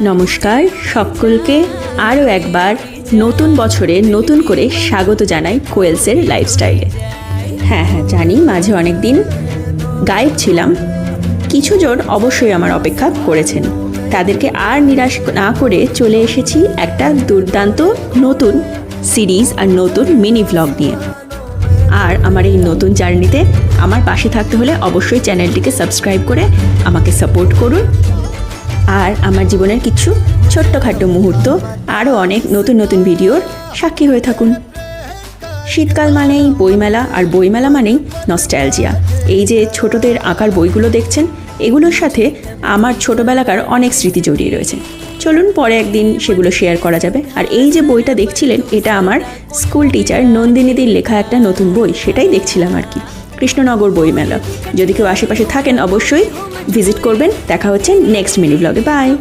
নমস্কার সকলকে আরও একবার নতুন বছরে নতুন করে স্বাগত জানাই কোয়েলসের লাইফস্টাইলে। হ্যাঁ জানি মাঝে অনেক দিন গায়েব ছিলাম, কিছুজন অবশ্যই আমার অপেক্ষা করেছেন। তাদেরকে আর নিরাশ না করে চলে এসেছি একটা দুর্দান্ত নতুন সিরিজ আর নতুন মিনি ভ্লগ নিয়ে। আর আমার এই নতুন জার্নিতে আমার পাশে থাকতে হলে অবশ্যই চ্যানেলটিকে সাবস্ক্রাইব করে আমাকে সাপোর্ট করুন। আর আমার জীবনের কিছু ছোট্টখাটো মুহূর্ত আরও অনেক নতুন নতুন ভিডিওর সাক্ষী হয়ে থাকুন। শীতকাল মানেই বইমেলা, আর বইমেলা মানেই নস্টালজিয়া। এই যে ছোটদের আঁকার বইগুলো দেখছেন, এগুলোর সাথে আমার ছোটোবেলাকার অনেক স্মৃতি জড়িয়ে রয়েছে। চলুন পরে একদিন সেগুলো শেয়ার করা যাবে। আর এই যে বইটা দেখছিলেন, এটা আমার স্কুল টিচার নন্দিনীদির লেখা একটা নতুন বই, সেটাই দেখছিলাম আর কি। কৃষ্ণনগর বইমেলা। যদি কেউ আশেপাশে থাকেন অবশ্যই ভিজিট করবেন। দেখা হচ্ছে নেক্সট মিনি ব্লগে। বাই।